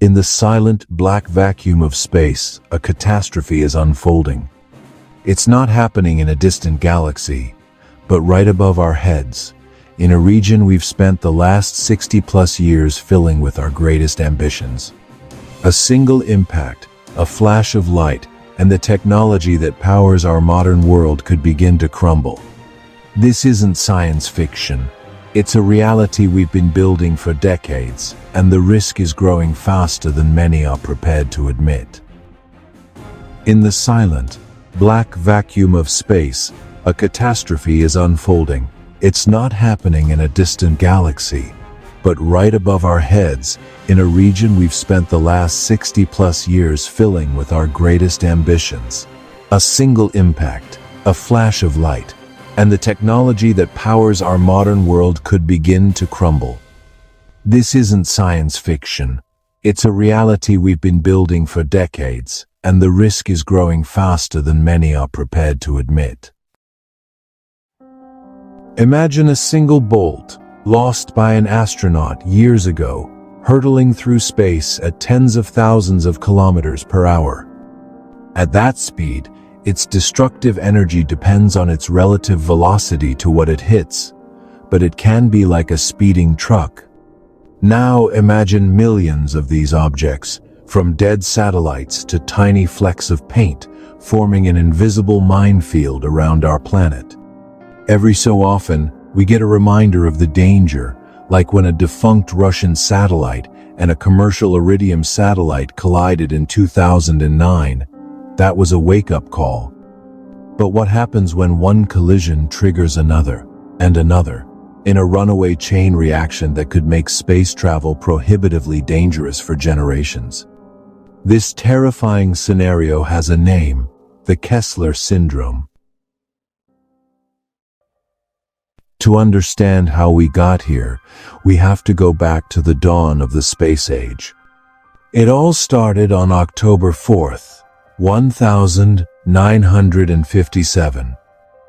In the silent, black vacuum of space, a catastrophe is unfolding. It's not happening in a distant galaxy, but right above our heads, in a region we've spent the last 60-plus years filling with our greatest ambitions. A single impact, a flash of light, and the technology that powers our modern world could begin to crumble. This isn't science fiction. It's a reality we've been building for decades, and the risk is growing faster than many are prepared to admit. In the silent, black vacuum of space, a catastrophe is unfolding. It's not happening in a distant galaxy, but right above our heads, in a region we've spent the last 60-plus years filling with our greatest ambitions. A single impact, a flash of light, and the technology that powers our modern world could begin to crumble. This isn't science fiction. It's a reality we've been building for decades, and the risk is growing faster than many are prepared to admit. Imagine a single bolt, lost by an astronaut years ago, hurtling through space at tens of thousands of kilometers per hour. At that speed, its destructive energy depends on its relative velocity to what it hits, but it can be like a speeding truck. Now imagine millions of these objects, from dead satellites to tiny flecks of paint, forming an invisible minefield around our planet. Every so often, we get a reminder of the danger, like when a defunct Russian satellite and a commercial Iridium satellite collided in 2009. That was a wake-up call. But what happens when one collision triggers another, and another, in a runaway chain reaction that could make space travel prohibitively dangerous for generations? This terrifying scenario has a name: the Kessler Syndrome. To understand how we got here, we have to go back to the dawn of the space age. It all started on October 4th, 1957.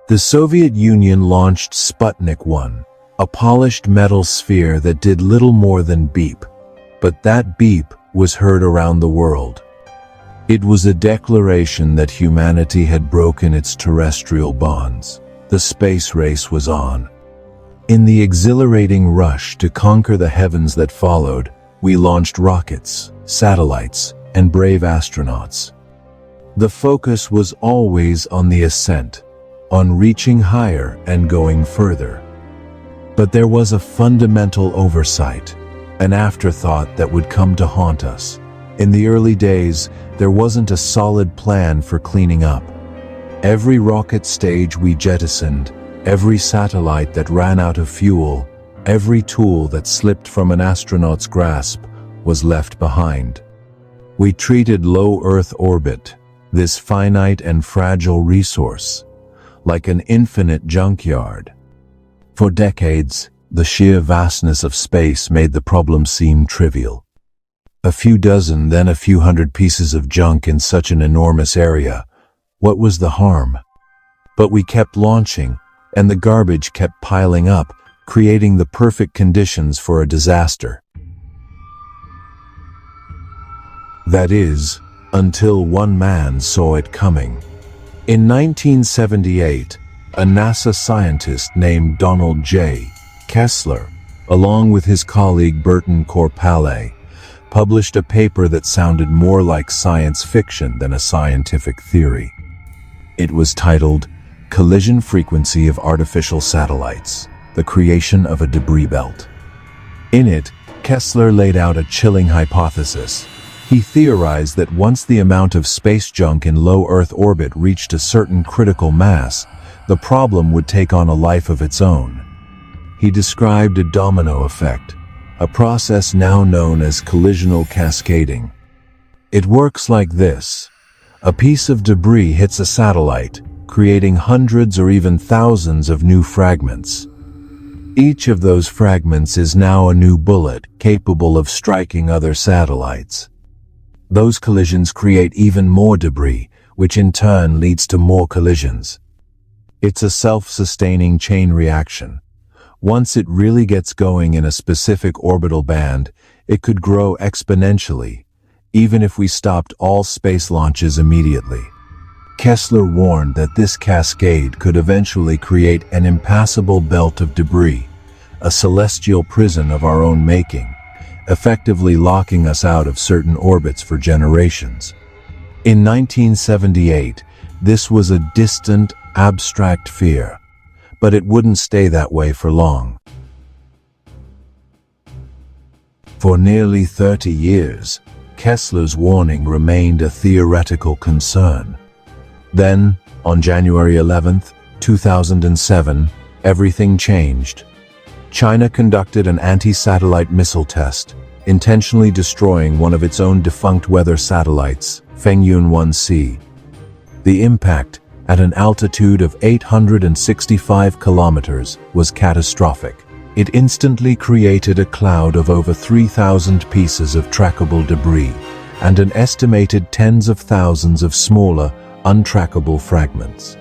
The Soviet Union launched Sputnik 1, a polished metal sphere that did little more than beep. But that beep was heard around the world. It was a declaration that humanity had broken its terrestrial bonds. The space race was on. In the exhilarating rush to conquer the heavens that followed, we launched rockets, satellites, and brave astronauts. The focus was always on the ascent, on reaching higher and going further. But there was a fundamental oversight, an afterthought that would come to haunt us. In the early days, there wasn't a solid plan for cleaning up. Every rocket stage we jettisoned, every satellite that ran out of fuel, every tool that slipped from an astronaut's grasp was left behind. We treated low Earth orbit, this finite and fragile resource, like an infinite junkyard. For decades, the sheer vastness of space made the problem seem trivial. A few dozen, then a few hundred pieces of junk in such an enormous area. What was the harm? But we kept launching, and the garbage kept piling up, creating the perfect conditions for a disaster. That is, until one man saw it coming. In 1978, a NASA scientist named Donald J. Kessler, along with his colleague Burton Corpale, published a paper that sounded more like science fiction than a scientific theory. It was titled Collision Frequency of Artificial Satellites: The Creation of a Debris Belt. In it, Kessler laid out a chilling hypothesis. He theorized that once the amount of space junk in low Earth orbit reached a certain critical mass, the problem would take on a life of its own. He described a domino effect, a process now known as collisional cascading. It works like this. A piece of debris hits a satellite, creating hundreds or even thousands of new fragments. Each of those fragments is now a new bullet capable of striking other satellites. Those collisions create even more debris, which in turn leads to more collisions. It's a self-sustaining chain reaction. Once it really gets going in a specific orbital band, it could grow exponentially, even if we stopped all space launches immediately. Kessler warned that this cascade could eventually create an impassable belt of debris, a celestial prison of our own making, effectively locking us out of certain orbits for generations. In 1978, this was a distant, abstract fear, but it wouldn't stay that way for long. For nearly 30 years, Kessler's warning remained a theoretical concern. Then, on January 11, 2007, everything changed. China conducted an anti-satellite missile test, intentionally destroying one of its own defunct weather satellites, Fengyun 1C. The impact, at an altitude of 865 kilometers, was catastrophic. It instantly created a cloud of over 3,000 pieces of trackable debris and an estimated tens of thousands of smaller, untrackable fragments.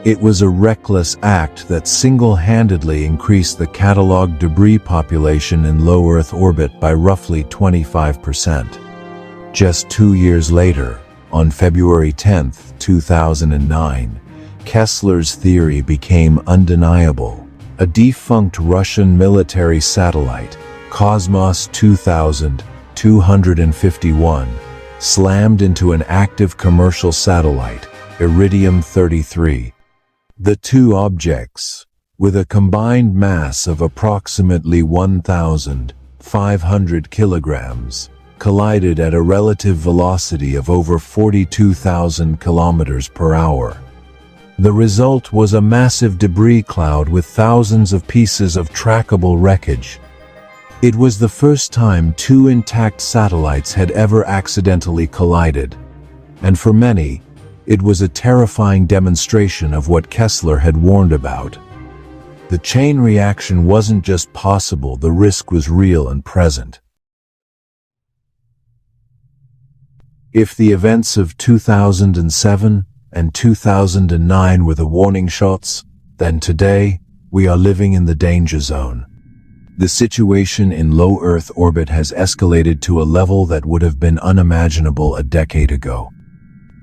It was a reckless act that single-handedly increased the cataloged debris population in low Earth orbit by roughly 25%. Just 2 years later, on February 10, 2009, Kessler's theory became undeniable. A defunct Russian military satellite, Cosmos 2251, slammed into an active commercial satellite, Iridium 33. The two objects, with a combined mass of approximately 1,500 kilograms, collided at a relative velocity of over 42,000 kilometers per hour. The result was a massive debris cloud with thousands of pieces of trackable wreckage. It was the first time two intact satellites had ever accidentally collided, and for many, it was a terrifying demonstration of what Kessler had warned about. The chain reaction wasn't just possible, the risk was real and present. If the events of 2007 and 2009 were the warning shots, then today, we are living in the danger zone. The situation in low Earth orbit has escalated to a level that would have been unimaginable a decade ago.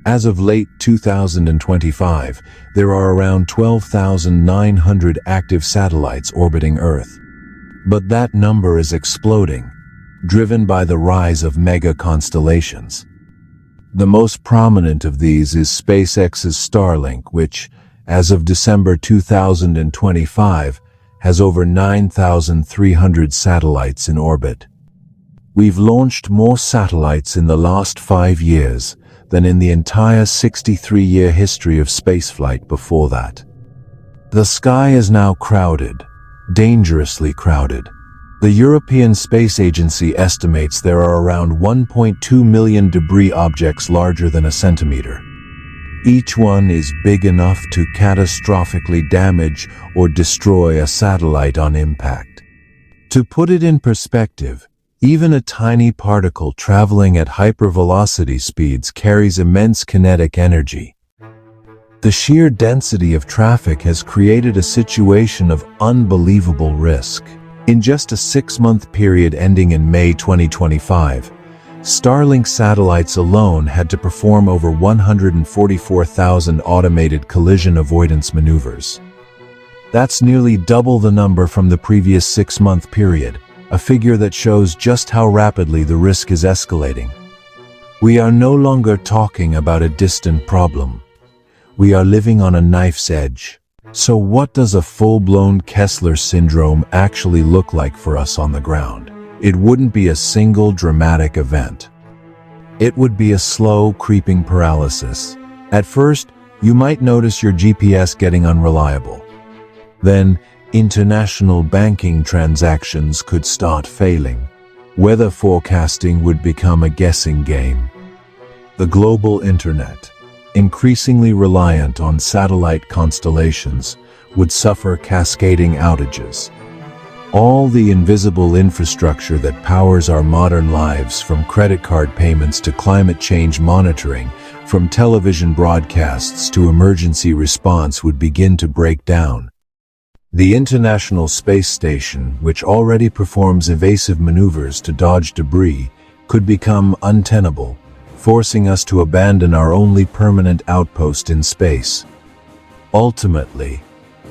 As of late 2025, there are around 12,900 active satellites orbiting Earth. But that number is exploding, driven by the rise of mega constellations. The most prominent of these is SpaceX's Starlink, which, as of December 2025, has over 9,300 satellites in orbit. We've launched more satellites in the last 5 years than in the entire 63-year history of spaceflight before that. The sky is now crowded, dangerously crowded. The European Space Agency estimates there are around 1.2 million debris objects larger than a centimeter. Each one is big enough to catastrophically damage or destroy a satellite on impact. To put it in perspective, even a tiny particle traveling at hypervelocity speeds carries immense kinetic energy. The sheer density of traffic has created a situation of unbelievable risk. In just a 6-month period ending in May 2025, Starlink satellites alone had to perform over 144,000 automated collision avoidance maneuvers. That's nearly double the number from the previous 6-month period, a figure that shows just how rapidly the risk is escalating. We are no longer talking about a distant problem. We are living on a knife's edge. So what does a full-blown Kessler Syndrome actually look like for us on the ground? It wouldn't be a single dramatic event. It would be a slow, creeping paralysis. At first, you might notice your GPS getting unreliable. Then, international banking transactions could start failing. Weather forecasting would become a guessing game. The global internet, increasingly reliant on satellite constellations, would suffer cascading outages. All the invisible infrastructure that powers our modern lives, from credit card payments to climate change monitoring, from television broadcasts to emergency response, would begin to break down. The International Space Station, which already performs evasive maneuvers to dodge debris, could become untenable, forcing us to abandon our only permanent outpost in space. Ultimately,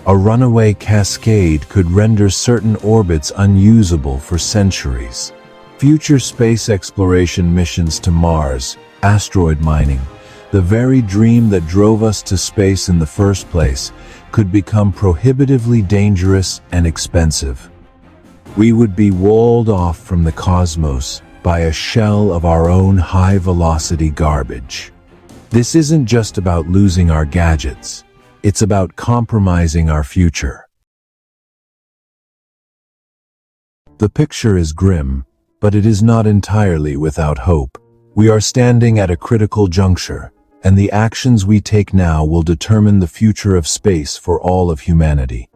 a runaway cascade could render certain orbits unusable for centuries. Future space exploration missions to Mars, asteroid mining, the very dream that drove us to space in the first place, could become prohibitively dangerous and expensive. We would be walled off from the cosmos by a shell of our own high-velocity garbage. This isn't just about losing our gadgets. It's about compromising our future. The picture is grim, but it is not entirely without hope. We are standing at a critical juncture, and the actions we take now will determine the future of space for all of humanity.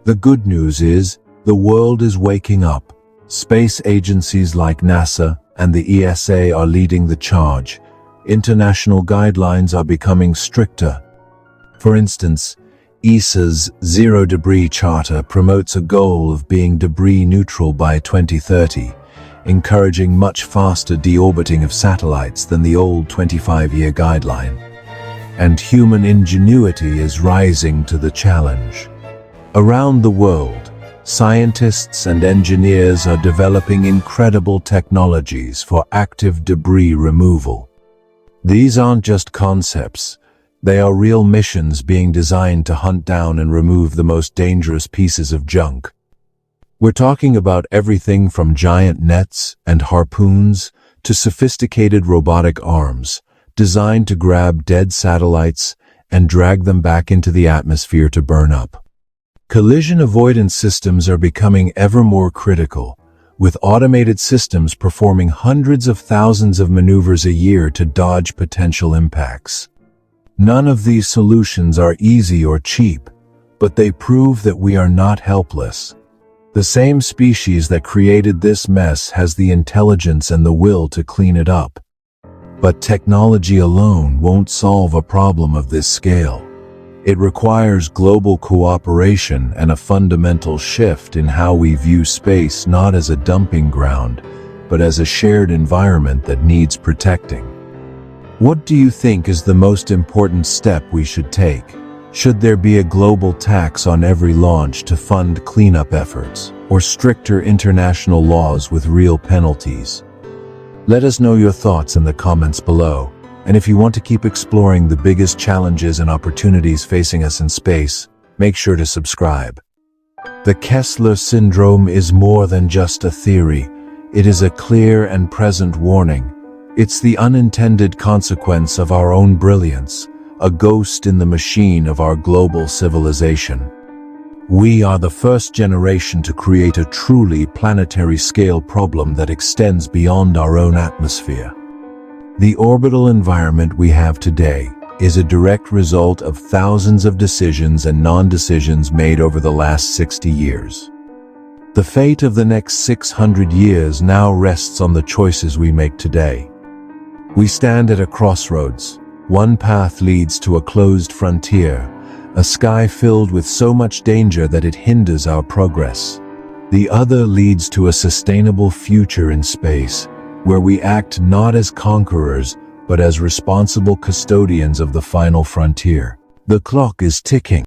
The good news is, the world is waking up. Space agencies like NASA and the ESA are leading the charge. International guidelines are becoming stricter. For instance, ESA's Zero Debris Charter promotes a goal of being debris neutral by 2030, encouraging much faster deorbiting of satellites than the old 25-year guideline. And human ingenuity is rising to the challenge. Around the world, scientists and engineers are developing incredible technologies for active debris removal. These aren't just concepts. They are real missions being designed to hunt down and remove the most dangerous pieces of junk. We're talking about everything from giant nets and harpoons to sophisticated robotic arms, designed to grab dead satellites and drag them back into the atmosphere to burn up. Collision avoidance systems are becoming ever more critical, with automated systems performing hundreds of thousands of maneuvers a year to dodge potential impacts. None of these solutions are easy or cheap, but they prove that we are not helpless. The same species that created this mess has the intelligence and the will to clean it up. But technology alone won't solve a problem of this scale. It requires global cooperation and a fundamental shift in how we view space, not as a dumping ground, but as a shared environment that needs protecting. What do you think is the most important step we should take? Should there be a global tax on every launch to fund cleanup efforts, or stricter international laws with real penalties? Let us know your thoughts in the comments below. And if you want to keep exploring the biggest challenges and opportunities facing us in space, make sure to subscribe. The Kessler Syndrome is more than just a theory. It is a clear and present warning. It's the unintended consequence of our own brilliance, a ghost in the machine of our global civilization. We are the first generation to create a truly planetary-scale problem that extends beyond our own atmosphere. The orbital environment we have today is a direct result of thousands of decisions and non-decisions made over the last 60 years. The fate of the next 600 years now rests on the choices we make today. We stand at a crossroads. One path leads to a closed frontier, a sky filled with so much danger that it hinders our progress. The other leads to a sustainable future in space, where we act not as conquerors, but as responsible custodians of the final frontier. The clock is ticking.